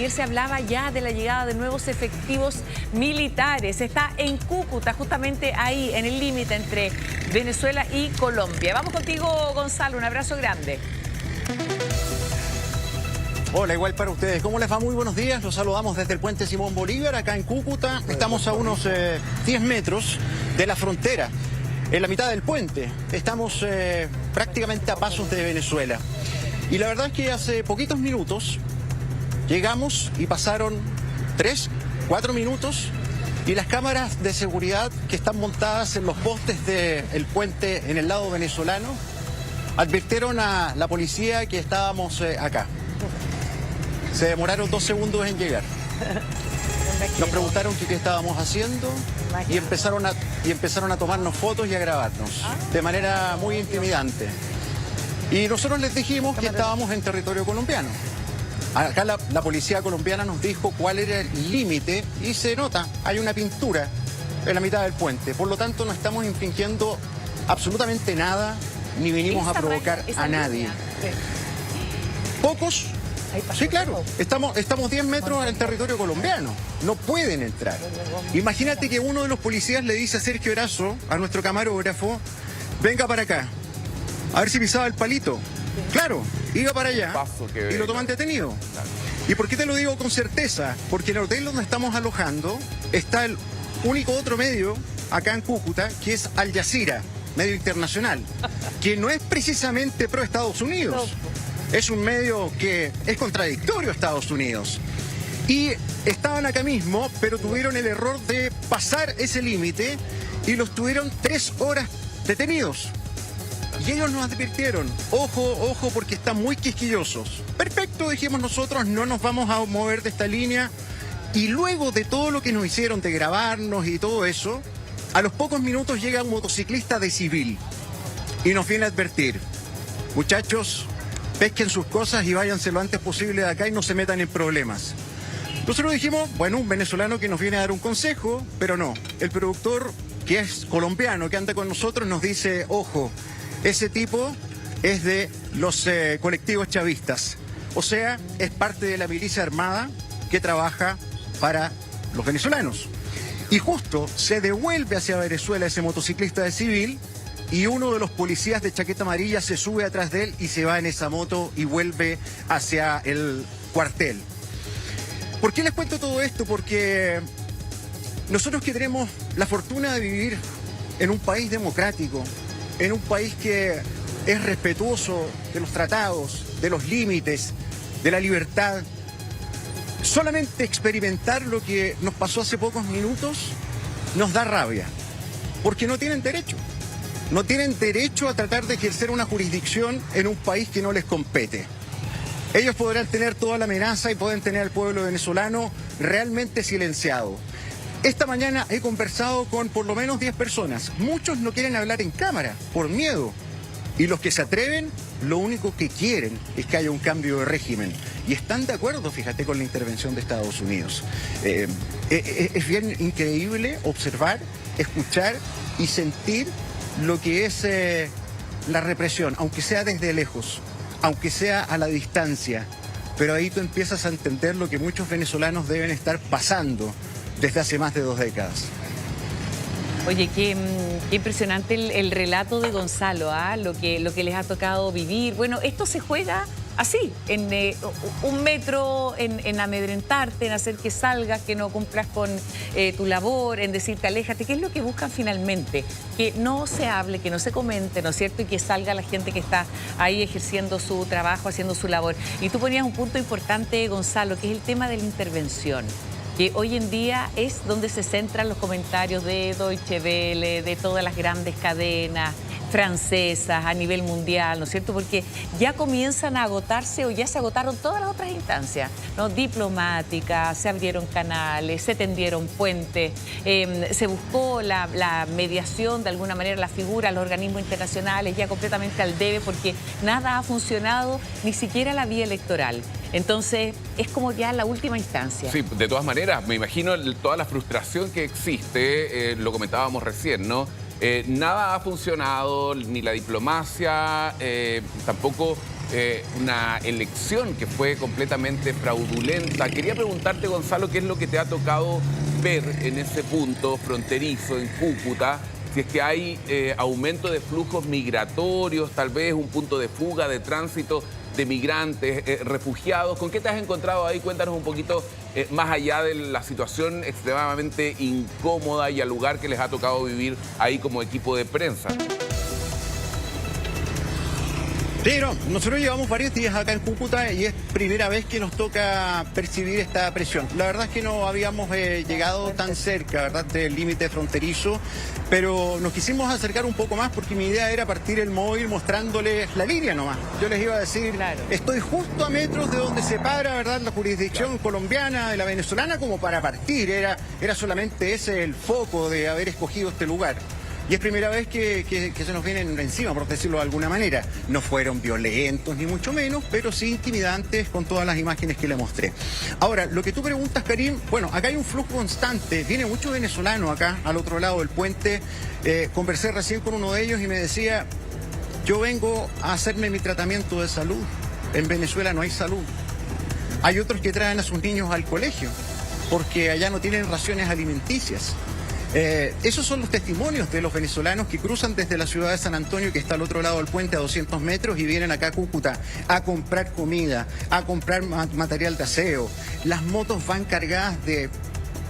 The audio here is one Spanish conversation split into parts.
ayer se hablaba ya de la llegada de nuevos efectivos militares. Está en Cúcuta, justamente ahí, en el límite entre Venezuela y Colombia. Vamos contigo, Gonzalo, un abrazo grande. Hola, igual para ustedes. ¿Cómo les va? Muy buenos días. Los saludamos desde el puente Simón Bolívar, acá en Cúcuta. Estamos a unos 10 metros de la frontera, en la mitad del puente. Estamos prácticamente a pasos de Venezuela. Y la verdad es que hace poquitos minutos llegamos y pasaron 3, 4 minutos y las cámaras de seguridad que están montadas en los postes del puente en el lado venezolano advirtieron a la policía que estábamos acá. Se demoraron 2 segundos en llegar. Nos preguntaron qué estábamos haciendo y empezaron a tomarnos fotos y a grabarnos de manera muy intimidante. Y nosotros les dijimos que estábamos en territorio colombiano. Acá la policía colombiana nos dijo cuál era el límite y se nota, hay una pintura en la mitad del puente. Por lo tanto, no estamos infringiendo absolutamente nada ni vinimos a provocar a nadie. Pocos. Sí, claro, estamos 10 metros en territorio colombiano, no pueden entrar. Imagínate que uno de los policías le dice a Sergio Erazo, a nuestro camarógrafo, venga para acá, a ver si pisaba el palito. Claro, iba para allá y lo toman detenido. ¿Y por qué te lo digo con certeza? Porque en el hotel donde estamos alojando está el único otro medio acá en Cúcuta, que es Al Jazeera, medio internacional, que no es precisamente pro Estados Unidos. Es un medio que es contradictorio a Estados Unidos. Y estaban acá mismo, pero tuvieron el error de pasar ese límite y los tuvieron 3 horas detenidos. Y ellos nos advirtieron, ojo, ojo, porque están muy quisquillosos. Perfecto, dijimos nosotros, no nos vamos a mover de esta línea. Y luego de todo lo que nos hicieron, de grabarnos y todo eso, a los pocos minutos llega un motociclista de civil y nos viene a advertir, muchachos, pesquen sus cosas y váyanse lo antes posible de acá y no se metan en problemas. Nosotros dijimos, bueno, un venezolano que nos viene a dar un consejo, pero no. El productor, que es colombiano, que anda con nosotros, nos dice, ojo, ese tipo es de los colectivos chavistas. O sea, es parte de la milicia armada que trabaja para los venezolanos. Y justo se devuelve hacia Venezuela ese motociclista de civil y uno de los policías de chaqueta amarilla se sube atrás de él y se va en esa moto y vuelve hacia el cuartel. ¿Por qué les cuento todo esto? Porque nosotros que tenemos la fortuna de vivir en un país democrático, en un país que es respetuoso de los tratados, de los límites, de la libertad, solamente experimentar lo que nos pasó hace pocos minutos nos da rabia, porque no tienen derecho. No tienen derecho a tratar de ejercer una jurisdicción en un país que no les compete. Ellos podrán tener toda la amenaza y pueden tener al pueblo venezolano realmente silenciado. Esta mañana he conversado con por lo menos 10 personas. Muchos no quieren hablar en cámara por miedo. Y los que se atreven, lo único que quieren es que haya un cambio de régimen. Y están de acuerdo, fíjate, con la intervención de Estados Unidos. Es bien increíble observar, escuchar y sentir lo que es la represión, aunque sea desde lejos, aunque sea a la distancia. Pero ahí tú empiezas a entender lo que muchos venezolanos deben estar pasando desde hace más de 2 décadas. Oye, qué impresionante el relato de Gonzalo, lo que les ha tocado vivir. Bueno, esto se juega así, en 1 metro, en amedrentarte, en hacer que salgas, que no cumplas con tu labor, en decirte aléjate. ¿Qué es lo que buscan finalmente? Que no se hable, que no se comente, ¿no es cierto? Y que salga la gente que está ahí ejerciendo su trabajo, haciendo su labor. Y tú ponías un punto importante, Gonzalo, que es el tema de la intervención, que hoy en día es donde se centran los comentarios de Deutsche Welle, de todas las grandes cadenas francesas a nivel mundial, ¿no es cierto? Porque ya comienzan a agotarse o ya se agotaron todas las otras instancias, ¿no? Diplomáticas, se abrieron canales, se tendieron puentes, se buscó la mediación, de alguna manera, la figura, los organismos internacionales ya completamente al debe porque nada ha funcionado, ni siquiera la vía electoral. Entonces, es como ya la última instancia. Sí, de todas maneras, me imagino toda la frustración que existe, lo comentábamos recién, ¿no? Nada ha funcionado, ni la diplomacia, tampoco una elección que fue completamente fraudulenta. Quería preguntarte, Gonzalo, qué es lo que te ha tocado ver en ese punto fronterizo en Cúcuta, si es que hay aumento de flujos migratorios, tal vez un punto de fuga, de tránsito de migrantes, refugiados. ¿Con qué te has encontrado ahí? Cuéntanos un poquito más allá de la situación extremadamente incómoda y al lugar que les ha tocado vivir ahí como equipo de prensa. Pero nosotros llevamos varios días acá en Cúcuta y es primera vez que nos toca percibir esta presión. La verdad es que no habíamos llegado tan cerca, ¿verdad?, del límite fronterizo, pero nos quisimos acercar un poco más porque mi idea era partir el móvil mostrándoles la línea nomás. Yo les iba a decir, claro, estoy justo a metros de donde se para, ¿verdad?, la jurisdicción colombiana de la venezolana, como para partir. Era solamente ese el foco de haber escogido este lugar. Y es primera vez que se nos vienen encima, por decirlo de alguna manera. No fueron violentos, ni mucho menos, pero sí intimidantes con todas las imágenes que le mostré. Ahora, lo que tú preguntas, Karim, bueno, acá hay un flujo constante. Viene mucho venezolano acá, al otro lado del puente. Conversé recién con uno de ellos y me decía, yo vengo a hacerme mi tratamiento de salud. En Venezuela no hay salud. Hay otros que traen a sus niños al colegio, porque allá no tienen raciones alimenticias. Esos son los testimonios de los venezolanos que cruzan desde la ciudad de San Antonio, que está al otro lado del puente a 200 metros, y vienen acá a Cúcuta a comprar comida, a comprar material de aseo. Las motos van cargadas de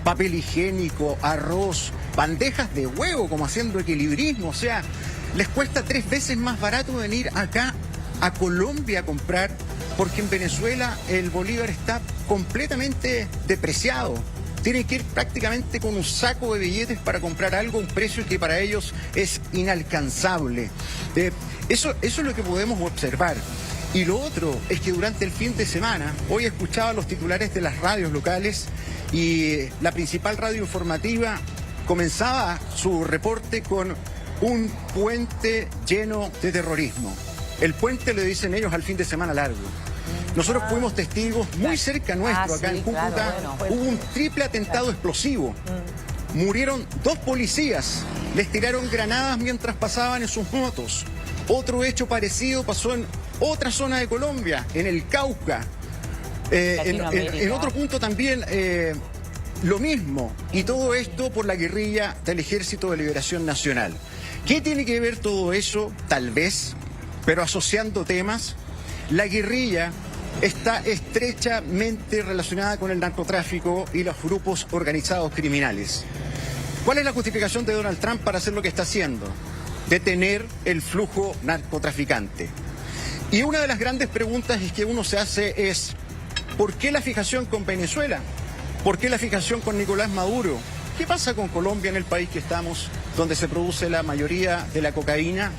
papel higiénico, arroz, bandejas de huevo, como haciendo equilibrismo. O sea, les cuesta 3 veces más barato venir acá a Colombia a comprar, porque en Venezuela el bolívar está completamente depreciado. Tienen que ir prácticamente con un saco de billetes para comprar algo a un precio que para ellos es inalcanzable. Eso es lo que podemos observar. Y lo otro es que durante el fin de semana, hoy escuchaba los titulares de las radios locales y la principal radio informativa comenzaba su reporte con un puente lleno de terrorismo. El puente le dicen ellos al fin de semana largo. Nosotros fuimos testigos muy cerca nuestro, acá en Cúcuta. Claro, hubo un triple atentado explosivo. Murieron 2 policías, les tiraron granadas mientras pasaban en sus motos. Otro hecho parecido pasó en otra zona de Colombia, en el Cauca. En otro punto también lo mismo. Y todo esto por la guerrilla del Ejército de Liberación Nacional. ¿Qué tiene que ver todo eso? Tal vez, pero asociando temas. La guerrilla está estrechamente relacionada con el narcotráfico y los grupos organizados criminales. ¿Cuál es la justificación de Donald Trump para hacer lo que está haciendo? Detener el flujo narcotraficante. Y una de las grandes preguntas que uno se hace es, ¿por qué la fijación con Venezuela? ¿Por qué la fijación con Nicolás Maduro? ¿Qué pasa con Colombia, en el país que estamos, donde se produce la mayoría de la cocaína?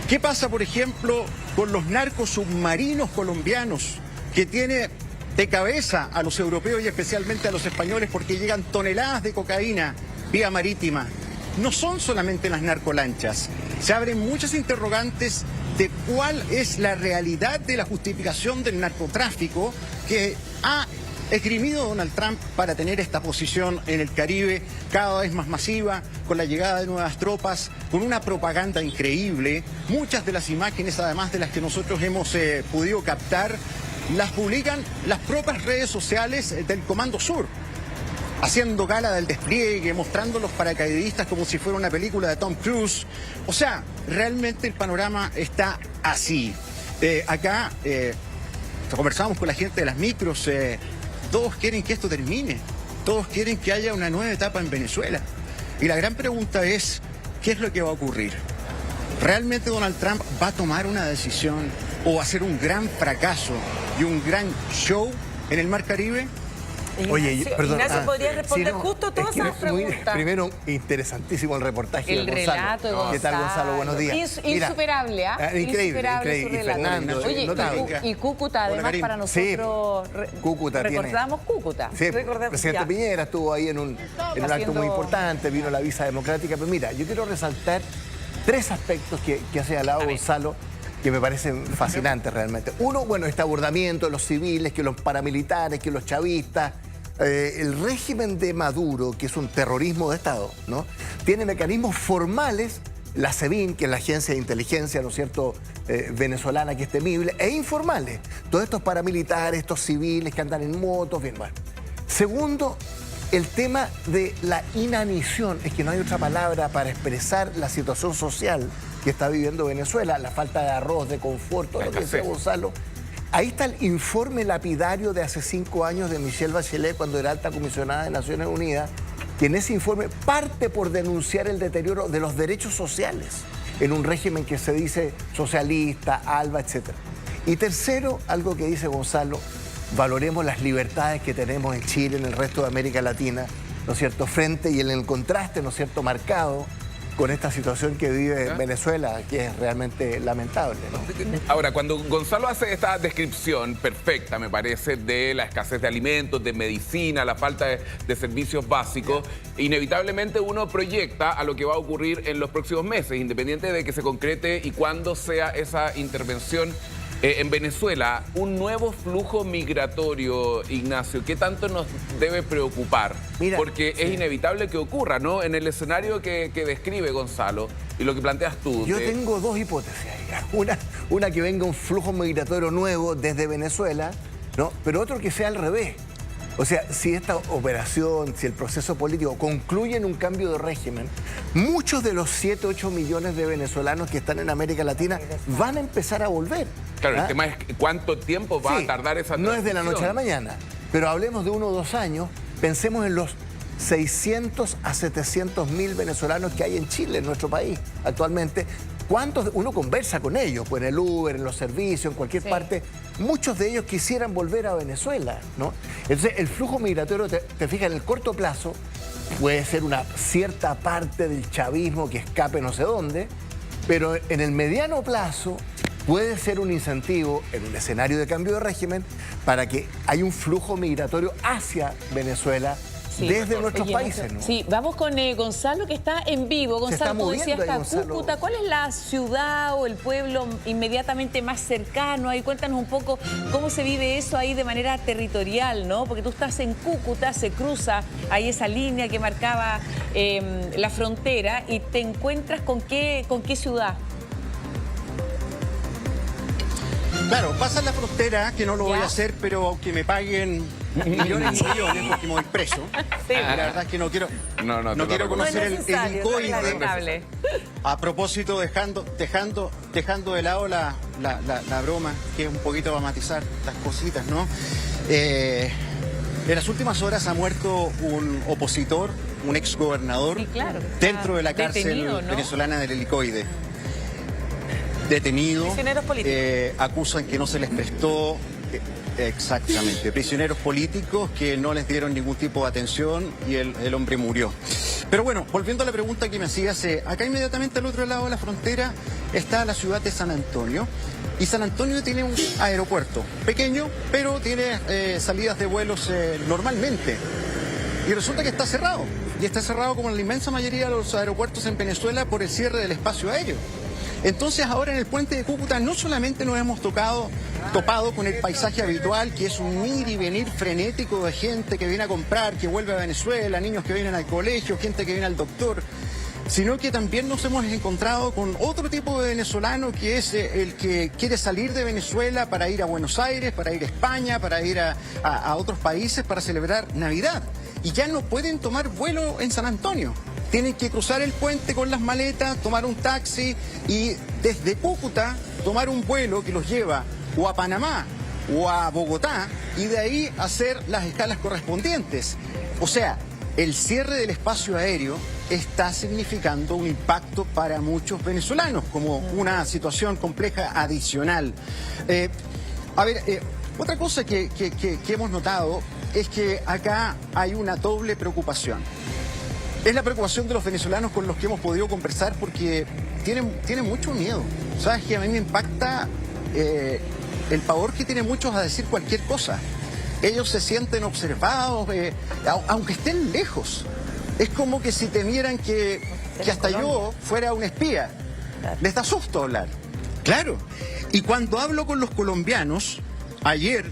¿Qué pasa, por ejemplo, con los narcos submarinos colombianos, que tiene de cabeza a los europeos y especialmente a los españoles, porque llegan toneladas de cocaína vía marítima? No son solamente las narcolanchas. Se abren muchas interrogantes de cuál es la realidad de la justificación del narcotráfico que ha esgrimido Donald Trump para tener esta posición en el Caribe cada vez más masiva, con la llegada de nuevas tropas, con una propaganda increíble. Muchas de las imágenes, además de las que nosotros hemos podido captar, las publican las propias redes sociales del Comando Sur, haciendo gala del despliegue, mostrando los paracaidistas como si fuera una película de Tom Cruise. O sea, realmente el panorama está así. Acá conversamos con la gente de las micros. Todos quieren que esto termine, todos quieren que haya una nueva etapa en Venezuela. Y la gran pregunta es, ¿qué es lo que va a ocurrir? ¿Realmente Donald Trump va a tomar una decisión o va a ser un gran fracaso y un gran show en el Mar Caribe? Oye, perdón. Ignacio, ¿podría responder justo todas esas preguntas? Primero, interesantísimo el reportaje el de Gonzalo. Relato de Gonzalo. ¿Qué tal, Gonzalo? Buenos días. Insuperable, ¿ah? Increíble, Insuperable increíble. Y Fernando, Oye, y Cúcuta, además, para nosotros, Cúcuta recordamos Cúcuta. Sí, el presidente Piñera estuvo ahí en un acto muy importante, vino la visa democrática. Pero mira, yo quiero resaltar 3 aspectos que ha señalado Gonzalo, que me parecen fascinantes realmente. Uno, bueno, este abordamiento de los civiles, que los paramilitares, que los chavistas. El régimen de Maduro, que es un terrorismo de Estado, ¿no?, tiene mecanismos formales la SEBIN, que es la agencia de inteligencia, ¿no es cierto?, venezolana, que es temible, e informales. Todos estos paramilitares, estos civiles que andan en motos, bien, bueno. Segundo, el tema de la inanición, es que no hay otra palabra para expresar la situación social que está viviendo Venezuela, la falta de arroz, de confort, todo lo que decía Gonzalo. Ahí está el informe lapidario de hace 5 años de Michelle Bachelet, cuando era alta comisionada de Naciones Unidas, que en ese informe parte por denunciar el deterioro de los derechos sociales en un régimen que se dice socialista, ALBA, etc. Y tercero, algo que dice Gonzalo, valoremos las libertades que tenemos en Chile, en el resto de América Latina, ¿no es cierto?, frente y en el contraste, ¿no es cierto?, marcado con esta situación que vive Venezuela, que es realmente lamentable, ¿no? Ahora, cuando Gonzalo hace esta descripción perfecta, me parece, de la escasez de alimentos, de medicina, la falta de servicios básicos, inevitablemente uno proyecta a lo que va a ocurrir en los próximos meses, independiente de que se concrete y cuándo sea esa intervención. En Venezuela, un nuevo flujo migratorio, Ignacio, ¿qué tanto nos debe preocupar? Mira, porque es inevitable que ocurra, ¿no? En el escenario que describe Gonzalo y lo que planteas tú. Yo tengo dos hipótesis ahí. Una que venga un flujo migratorio nuevo desde Venezuela, ¿no? Pero otro que sea al revés. O sea, si esta operación, si el proceso político concluye en un cambio de régimen, muchos de los 7, 8 millones de venezolanos que están en América Latina van a empezar a volver. Claro, el tema es cuánto tiempo va a tardar esa transición. No es de la noche a la mañana, pero hablemos de 1 o 2 años, pensemos en los 600 a 700 mil venezolanos que hay en Chile, en nuestro país, actualmente. ¿Cuántos? Uno conversa con ellos, pues en el Uber, en los servicios, en cualquier parte. Muchos de ellos quisieran volver a Venezuela, ¿no? Entonces, el flujo migratorio, te fijas, en el corto plazo, puede ser una cierta parte del chavismo que escape no sé dónde, pero en el mediano plazo puede ser un incentivo en un escenario de cambio de régimen para que haya un flujo migratorio hacia Venezuela desde nuestros países, ¿no? Sí, vamos con Gonzalo, que está en vivo. Gonzalo, tú decías Cúcuta. ¿Cuál es la ciudad o el pueblo inmediatamente más cercano? Ahí cuéntanos un poco cómo se vive eso ahí de manera territorial, ¿no? Porque tú estás en Cúcuta, se cruza ahí esa línea que marcaba la frontera y te encuentras con qué ciudad. Claro, pasa la frontera, que no lo voy a hacer, pero aunque me paguen millones y millones porque me voy preso. Sí. La verdad es que no quiero conocer el incoide. A propósito, dejando de lado la broma, que es un poquito para matizar las cositas, ¿no? En las últimas horas ha muerto un opositor, un exgobernador, dentro de la cárcel venezolana del Helicoide. Detenido, prisioneros políticos. Acusan que no se les prestó, exactamente, prisioneros políticos que no les dieron ningún tipo de atención y el hombre murió. Pero bueno, volviendo a la pregunta que me hacías, acá inmediatamente al otro lado de la frontera está la ciudad de San Antonio. Y San Antonio tiene un aeropuerto pequeño, pero tiene salidas de vuelos normalmente. Y resulta que está cerrado. Y está cerrado como en la inmensa mayoría de los aeropuertos en Venezuela por el cierre del espacio aéreo. Entonces ahora en el puente de Cúcuta no solamente nos hemos topado con el paisaje habitual, que es un ir y venir frenético de gente que viene a comprar, que vuelve a Venezuela, niños que vienen al colegio, gente que viene al doctor, sino que también nos hemos encontrado con otro tipo de venezolano, que es el que quiere salir de Venezuela para ir a Buenos Aires, para ir a España, para ir a otros países para celebrar Navidad. Y ya no pueden tomar vuelo en San Antonio. Tienen que cruzar el puente con las maletas, tomar un taxi y desde Cúcuta tomar un vuelo que los lleva o a Panamá o a Bogotá y de ahí hacer las escalas correspondientes. O sea, el cierre del espacio aéreo está significando un impacto para muchos venezolanos como una situación compleja adicional. Otra cosa que hemos notado es que acá hay una doble preocupación. Es la preocupación de los venezolanos con los que hemos podido conversar porque tienen mucho miedo. ¿Sabes qué? A mí me impacta el pavor que tienen muchos a decir cualquier cosa. Ellos se sienten observados, aunque estén lejos. Es como que si temieran que hasta yo fuera un espía. Les da susto hablar. Claro. Y cuando hablo con los colombianos, ayer,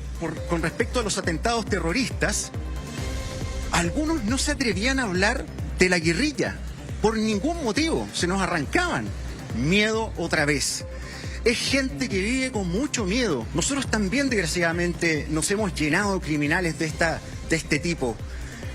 con respecto a los atentados terroristas, algunos no se atrevían a hablar de la guerrilla. por ningún motivo, se nos arrancaban. Miedo otra vez. Es gente que vive con mucho miedo. Nosotros también, desgraciadamente, nos hemos llenado de criminales de este tipo.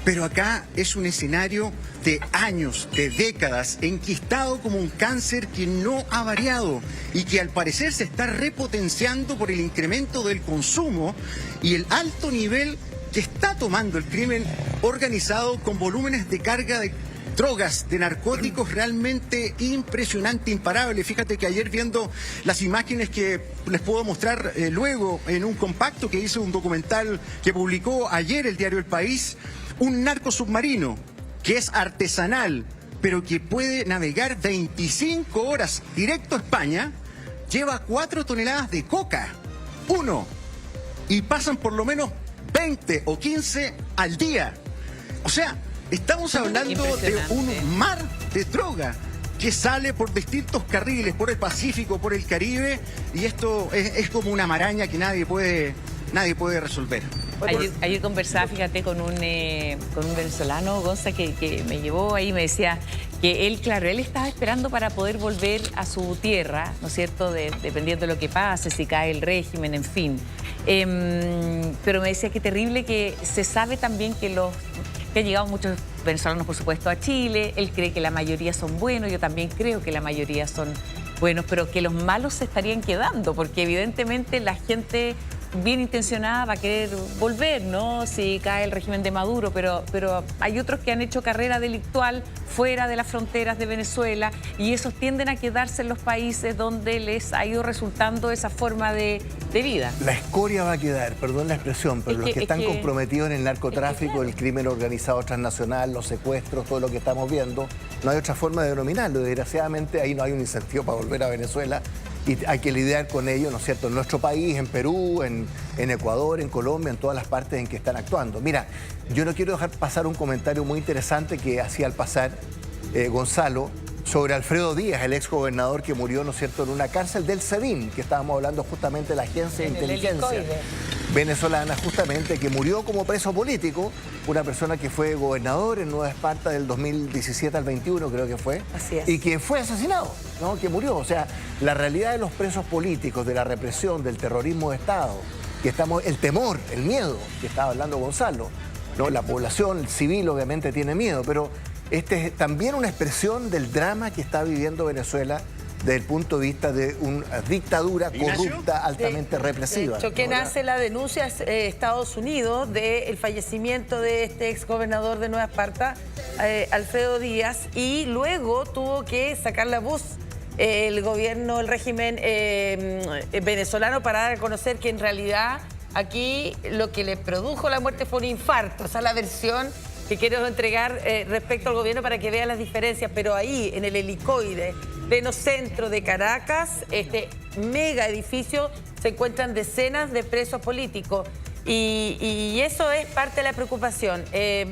Pero acá es un escenario de años, de décadas, enquistado como un cáncer que no ha variado y que al parecer se está repotenciando por el incremento del consumo y el alto nivel que está tomando el crimen organizado con volúmenes de carga de drogas, de narcóticos realmente impresionante, imparable. Fíjate que ayer viendo las imágenes que les puedo mostrar luego en un compacto que hizo un documental que publicó ayer el diario El País, un narco submarino que es artesanal, pero que puede navegar 25 horas directo a España, lleva 4 toneladas de coca, y pasan por lo menos 20 o 15 al día. O sea, estamos hablando de un mar de droga que sale por distintos carriles, por el Pacífico, por el Caribe, y esto es como una maraña que nadie puede resolver. Ayer conversaba, fíjate, con un venezolano, Gonza, que me llevó ahí, me decía que él, claro, él estaba esperando para poder volver a su tierra, ¿no es cierto?, dependiendo de lo que pase, si cae el régimen, en fin. Pero me decía que terrible, que se sabe también que han llegado muchos venezolanos, por supuesto, a Chile. Él cree que la mayoría son buenos, yo también creo que la mayoría son buenos, pero que los malos se estarían quedando, porque evidentemente la gente bien intencionada va a querer volver, ¿no?, si cae el régimen de Maduro, pero hay otros que han hecho carrera delictual fuera de las fronteras de Venezuela y esos tienden a quedarse en los países donde les ha ido resultando esa forma de vida. La escoria va a quedar, perdón la expresión, pero los que están comprometidos en el narcotráfico, el crimen organizado transnacional, los secuestros, todo lo que estamos viendo, no hay otra forma de denominarlo. Desgraciadamente ahí no hay un incentivo para volver a Venezuela. Y hay que lidiar con ello, ¿no es cierto?, en nuestro país, en Perú, en Ecuador, en Colombia, en todas las partes en que están actuando. Mira, yo no quiero dejar pasar un comentario muy interesante que hacía al pasar Gonzalo sobre Alfredo Díaz, el exgobernador que murió, ¿no es cierto?, en una cárcel del SEBIN, que estábamos hablando justamente de la agencia de inteligencia venezolana, justamente, que murió como preso político, una persona que fue gobernador en Nueva Esparta del 2017 al 21, creo que fue. Así es. Y que fue asesinado, ¿no?, que murió. O sea, la realidad de los presos políticos, de la represión, del terrorismo de Estado, el temor, el miedo, que estaba hablando Gonzalo, ¿no? La población civil obviamente tiene miedo, pero este es también una expresión del drama que está viviendo Venezuela desde el punto de vista de una dictadura corrupta, altamente represiva. De hecho, quien hace la denuncia es Estados Unidos del fallecimiento de este exgobernador de Nueva Esparta, Alfredo Díaz, y luego tuvo que sacar la voz el gobierno, el régimen venezolano, para dar a conocer que en realidad aquí lo que le produjo la muerte fue un infarto. Esa es la versión que quiero entregar respecto al gobierno para que vean las diferencias, pero ahí, en el helicoide, pleno centro de Caracas, este mega edificio, se encuentran decenas de presos políticos y eso es parte de la preocupación.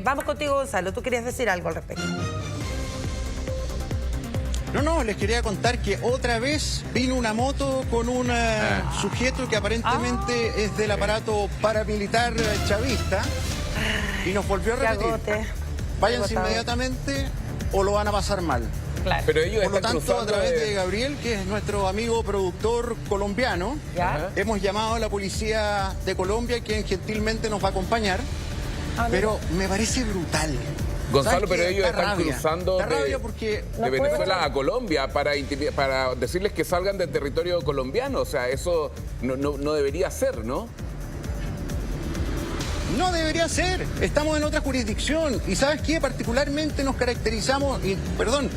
Vamos contigo, Gonzalo, tú querías decir algo al respecto. No, les quería contar que otra vez vino una moto con un sujeto que aparentemente es del aparato paramilitar chavista y nos volvió a repetir. Váyanse inmediatamente o lo van a pasar mal. Claro. Pero ellos Por lo están tanto, a cruzando través de Gabriel, que es nuestro amigo productor colombiano, hemos llamado a la policía de Colombia, quien gentilmente nos va a acompañar. Pero me parece brutal. Gonzalo, pero ellos están cruzando porque de Venezuela a Colombia para decirles que salgan del territorio colombiano. O sea, eso no debería ser, ¿no? No debería ser. Estamos en otra jurisdicción. Y ¿sabes qué? Particularmente nos caracterizamos, y perdón,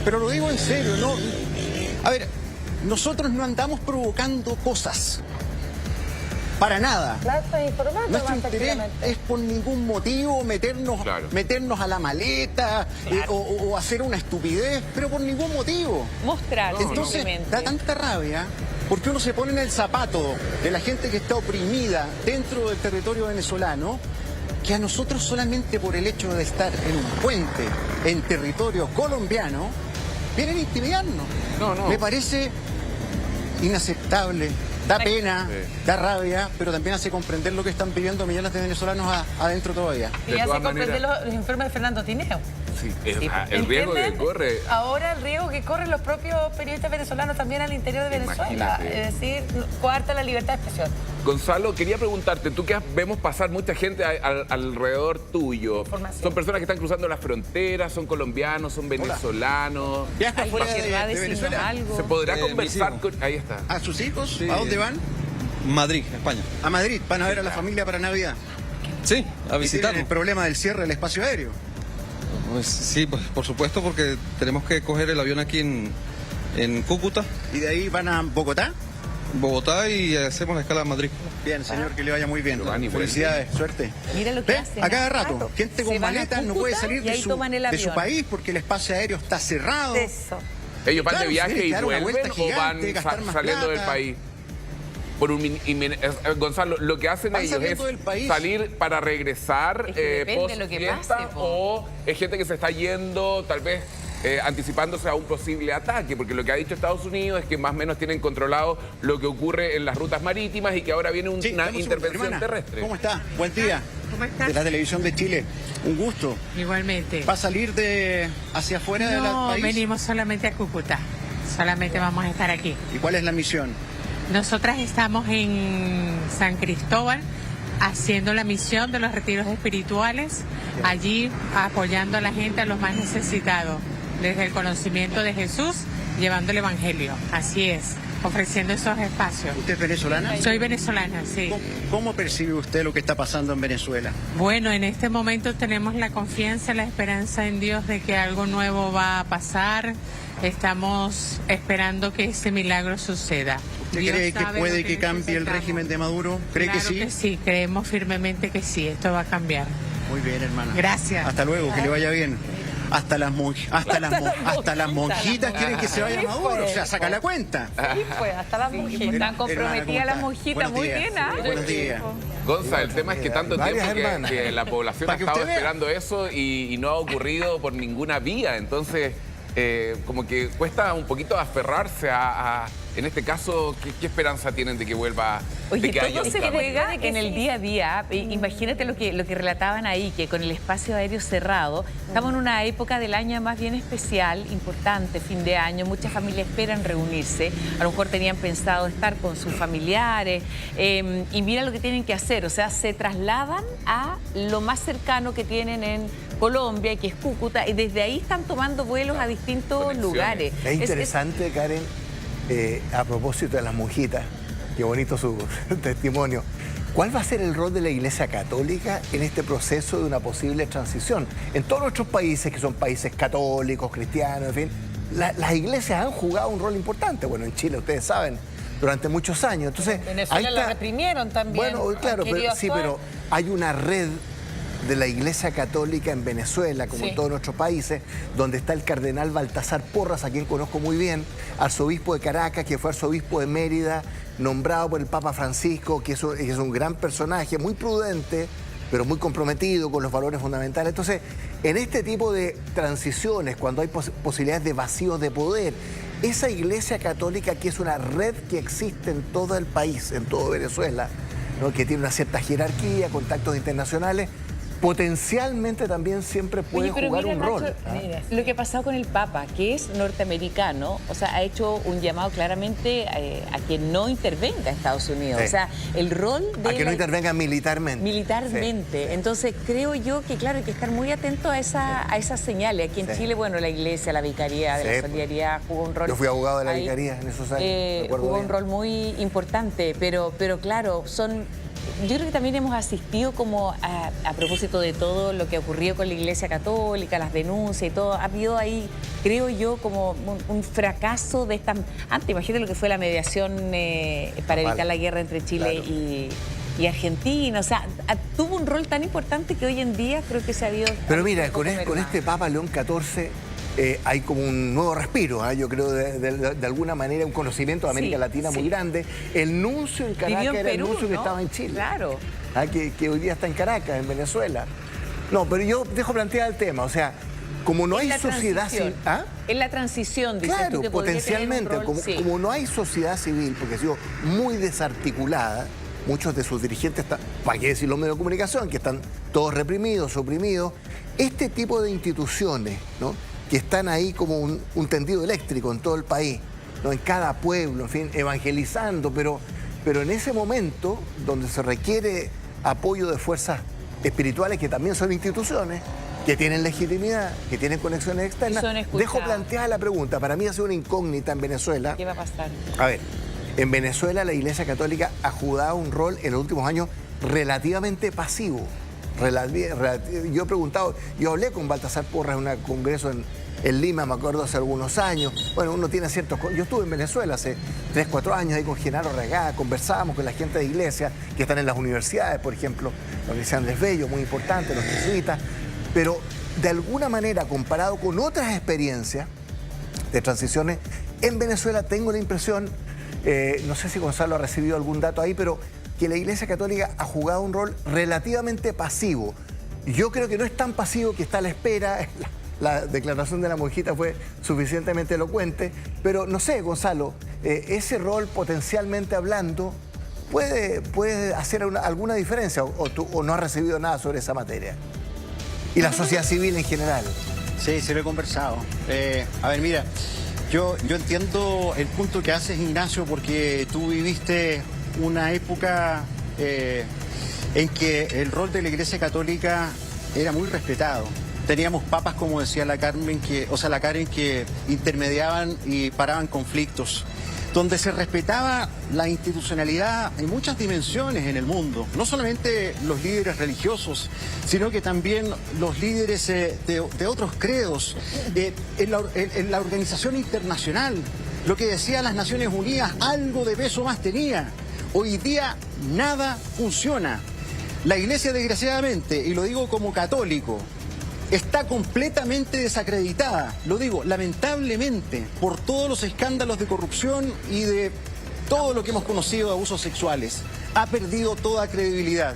pero lo digo en serio, ¿no? A ver, nosotros no andamos provocando cosas. Para nada. Nuestro interés es por ningún motivo meternos a la maleta o hacer una estupidez, pero por ningún motivo. Mostrar. Entonces, da tanta rabia porque uno se pone en el zapato de la gente que está oprimida dentro del territorio venezolano, que a nosotros solamente por el hecho de estar en un puente en territorio colombiano, vienen a intimidarnos. Me parece inaceptable. Da pena, da rabia, pero también hace comprender lo que están pidiendo millones de venezolanos adentro todavía. Y hace comprender los informes de Fernando Tineo. Sí, Sí. el riesgo que ¿Entienden? corre. Ahora el riesgo que corren los propios periodistas venezolanos también al interior de Venezuela. Imagínate. Es decir, coarta la libertad de expresión. Gonzalo, quería preguntarte, tú que vemos pasar mucha gente alrededor tuyo, Información. son personas que están cruzando las fronteras, son colombianos, son venezolanos. ¿Viaja Alguien fuera que va a de decirnos Venezuela? algo. ¿Se podrá mis conversar hijos. con...? Ahí está. ¿A sus hijos? Sí. ¿A dónde van? Madrid, España. A Madrid. ¿Van a ver a la familia para Navidad? Sí, a ¿Y tienen visitarlo. el problema del cierre del espacio aéreo? Pues, sí, pues, por supuesto, porque tenemos que coger el avión aquí en Cúcuta, ¿Y de ahí van a Bogotá? Bogotá y hacemos la escala a Madrid. Bien, señor, que le vaya muy bien. Giovanni, vuelve. Felicidades, suerte. Mira lo que ¿Ve? hacen. A cada rato, gente Se con van a maletas no Cúcuta puede salir y ahí toman el de su avión. país porque el espacio aéreo está cerrado. Eso. ¿Ellos van Claro, de viaje sí, y dar una vuelven vuelta o van gigante, gastar más saliendo del plata. país? Gonzalo, lo que hacen Van ellos saliendo del es país. salir para regresar Es que depende de lo que post-fiesta, pase, po. o es gente que se está yendo tal vez anticipándose a un posible ataque, porque lo que ha dicho Estados Unidos es que más o menos tienen controlado lo que ocurre en las rutas marítimas y que ahora viene Sí, una dame un segundo, intervención hermana. terrestre. ¿Cómo está? Buen día. ¿Cómo estás? De la televisión de Chile. Un gusto. Igualmente. ¿Va a salir hacia afuera del No, país? venimos solamente a Cúcuta. Solamente vamos a estar aquí. ¿Y cuál es la misión? Nosotras estamos en San Cristóbal haciendo la misión de los retiros espirituales, allí apoyando a la gente, a los más necesitados, desde el conocimiento de Jesús, llevando el Evangelio. Así es, ofreciendo esos espacios. ¿Usted es venezolana? Soy venezolana, sí. ¿Cómo percibe usted lo que está pasando en Venezuela? Bueno, en este momento tenemos la confianza, la esperanza en Dios de que algo nuevo va a pasar. Estamos esperando que ese milagro suceda. ¿Usted Dios cree que sabe puede lo que cambie el necesitamos. régimen de Maduro? ¿Cree Claro que sí? creemos firmemente que sí, esto va a cambiar. Muy bien, hermana. Gracias. Hasta luego, que le vaya bien. Hasta las monjitas quieren que se vaya Sí, Maduro. pues. O sea, saca la cuenta. Sí, pues, hasta las monjitas. Están comprometidas las monjitas, muy bien, ¿ah? Buenos días. Gonza, el tema es que tanto Varias tiempo hermanas. que la población Para ha que estado usted vea. esperando eso y no ha ocurrido por ninguna vía. Entonces, como que cuesta un poquito aferrarse en este caso, ¿qué esperanza tienen de que vuelva? Oye, de que haya todo un se cambio? juega en el día a día. Imagínate lo que relataban ahí, que con el espacio aéreo cerrado, estamos en una época del año más bien especial, importante, fin de año, muchas familias esperan reunirse, a lo mejor tenían pensado estar con sus familiares, y mira lo que tienen que hacer, o sea, se trasladan a lo más cercano que tienen en Colombia, que es Cúcuta, y desde ahí están tomando vuelos a distintos Conexiones. lugares. Es interesante, Karen, a propósito de las monjitas, qué bonito su testimonio. ¿Cuál va a ser el rol de la Iglesia Católica en este proceso de una posible transición? En todos nuestros países, que son países católicos, cristianos, en fin, las iglesias han jugado un rol importante. Bueno, en Chile, ustedes saben, durante muchos años. Entonces, Venezuela ahí la está. reprimieron también. Bueno, claro, Han querido sí, actuar. pero hay una red de la Iglesia Católica en Venezuela, como Sí. en todos nuestros países, donde está el cardenal Baltasar Porras, a quien conozco muy bien, arzobispo de Caracas, que fue arzobispo de Mérida, nombrado por el Papa Francisco, que es un gran personaje, muy prudente, pero muy comprometido con los valores fundamentales. Entonces, en este tipo de transiciones, cuando hay posibilidades de vacíos de poder, esa Iglesia Católica, que es una red que existe en todo el país, en todo Venezuela, ¿no?, que tiene una cierta jerarquía, contactos internacionales, potencialmente también siempre puede Oye, pero jugar mira, un Nacho, rol. lo que ha pasado con el Papa, que es norteamericano, o sea, ha hecho un llamado claramente a que no intervenga Estados Unidos. Sí. O sea, el rol de A que no intervenga militarmente. militarmente. Sí. Entonces, creo yo que, claro, hay que estar muy atento a esas señales. Aquí en Sí. Chile, bueno, la iglesia, la vicaría de Sí. la solidaridad jugó un rol. Yo fui abogado de la ahí, vicaría en esos años, me acuerdo jugó bien. un rol muy importante, pero claro, yo creo que también hemos asistido como a propósito de todo lo que ha ocurrido con la Iglesia Católica, las denuncias y todo, ha habido ahí, creo yo, como un fracaso de esta... Antes, imagínate lo que fue la mediación para evitar la guerra entre Chile Claro. y Argentina. O sea, tuvo un rol tan importante que hoy en día creo que se ha habido... Pero mira, un poco con mermado. este Papa León XIV hay como un nuevo respiro, yo creo, de alguna manera, un conocimiento de América Sí, Latina muy sí. grande. El nuncio en Caracas Vivió en era Perú, el nuncio que ¿no? estaba en Chile. Claro. Que hoy día está en Caracas, en Venezuela. No, pero yo dejo plantear el tema, o sea, como no Es hay la sociedad transición. civil... ¿Ah? Es la transición, dices tú, Claro, que podría tener un potencialmente, rol, sí. como no hay sociedad civil, porque ha sido muy desarticulada, muchos de sus dirigentes, para qué decir los medios de comunicación, que están todos reprimidos, oprimidos. Este tipo de instituciones, ¿no?, que están ahí como un tendido eléctrico en todo el país, ¿no?, en cada pueblo, en fin, evangelizando, pero en ese momento donde se requiere apoyo de fuerzas espirituales que también son instituciones, que tienen legitimidad, que tienen conexiones externas, dejo planteada la pregunta. Para mí ha sido una incógnita en Venezuela. ¿Qué va a pasar? A ver, en Venezuela la Iglesia Católica ha jugado un rol en los últimos años relativamente pasivo. Yo he preguntado, yo hablé con Baltasar Porras en un congreso en Lima, me acuerdo, hace algunos años. Bueno, uno tiene ciertos... Yo estuve en Venezuela hace 3, 4 años ahí con Genaro Regá, conversábamos con la gente de iglesia que están en las universidades, por ejemplo, la Universidad Andrés Bello, muy importante, los jesuitas, pero de alguna manera, comparado con otras experiencias de transiciones, en Venezuela tengo la impresión, no sé si Gonzalo ha recibido algún dato ahí, pero que la Iglesia Católica ha jugado un rol relativamente pasivo. Yo creo que no es tan pasivo, que está a la espera. La declaración de la monjita fue suficientemente elocuente, pero no sé, Gonzalo, ese rol potencialmente hablando puede hacer alguna diferencia, o no has recibido nada sobre esa materia. Y la sociedad civil en general. Sí, se lo he conversado. A ver, mira, yo entiendo el punto que haces, Ignacio, porque tú viviste una época en que el rol de la Iglesia Católica era muy respetado. Teníamos papas, como decía la Karen, que intermediaban y paraban conflictos, donde se respetaba la institucionalidad en muchas dimensiones en el mundo. No solamente los líderes religiosos, sino que también los líderes de otros credos. En la organización internacional, lo que decían las Naciones Unidas, algo de peso más tenía. Hoy día nada funciona. La Iglesia, desgraciadamente, y lo digo como católico, está completamente desacreditada, lo digo lamentablemente, por todos los escándalos de corrupción y de todo lo que hemos conocido de abusos sexuales. Ha perdido toda credibilidad,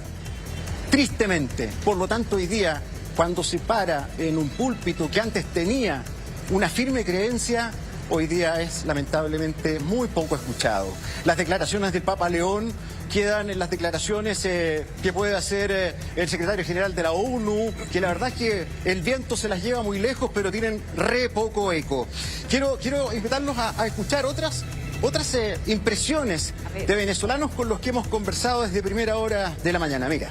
tristemente. Por lo tanto, hoy día, cuando se para en un púlpito que antes tenía una firme creencia, hoy día es lamentablemente muy poco escuchado. Las declaraciones del Papa León quedan en las declaraciones que puede hacer el secretario general de la ONU, que la verdad es que el viento se las lleva muy lejos, pero tienen re poco eco. Quiero invitarlos a escuchar otras impresiones de venezolanos con los que hemos conversado desde primera hora de la mañana. Mira.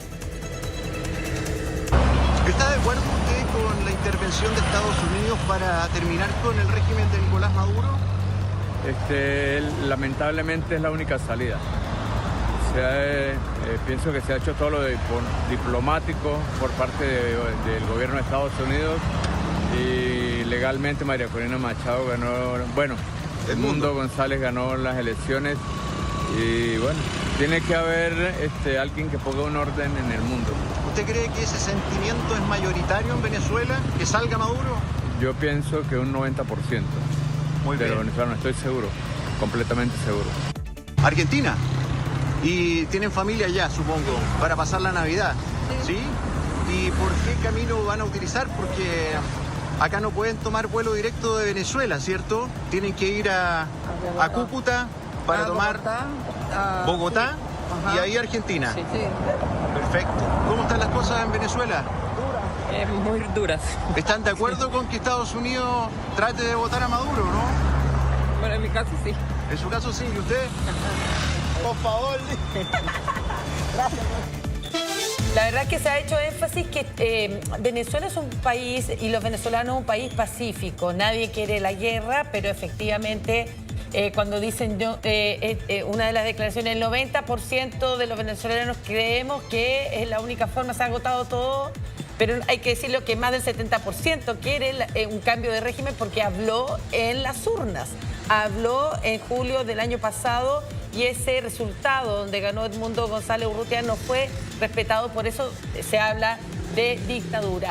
¿Está de acuerdo usted con la intervención de Estados Unidos para terminar con el régimen de Nicolás Maduro? Lamentablemente es la única salida. Pienso que se ha hecho todo lo diplomático por parte del gobierno de Estados Unidos, y legalmente María Corina Machado ganó, bueno, Edmundo González ganó las elecciones, y bueno, tiene que haber alguien que ponga un orden en el mundo. ¿Usted cree que ese sentimiento es mayoritario en Venezuela, que salga Maduro? Yo pienso que un 90%. Muy bien. Pero venezolano, estoy seguro, completamente seguro. Argentina. Y tienen familia allá, supongo, para pasar la Navidad, ¿sí? ¿Y por qué camino van a utilizar? Porque acá no pueden tomar vuelo directo de Venezuela, ¿cierto? Tienen que ir a Cúcuta para tomar Bogotá y ahí Argentina. Sí. Perfecto. ¿Cómo están las cosas en Venezuela? Muy duras. ¿Están de acuerdo con que Estados Unidos trate de votar a Maduro, no? Bueno, en mi caso sí. En su caso sí, ¿y usted? Por favor. Gracias. La verdad es que se ha hecho énfasis que Venezuela es un país, y los venezolanos un país pacífico. Nadie quiere la guerra, pero efectivamente cuando dicen una de las declaraciones, el 90% de los venezolanos creemos que es la única forma, se ha agotado todo, pero hay que decirlo que más del 70% quiere un cambio de régimen, porque habló en las urnas. Habló en julio del año pasado, y ese resultado donde ganó Edmundo González Urrutia no fue respetado, por eso se habla de dictadura.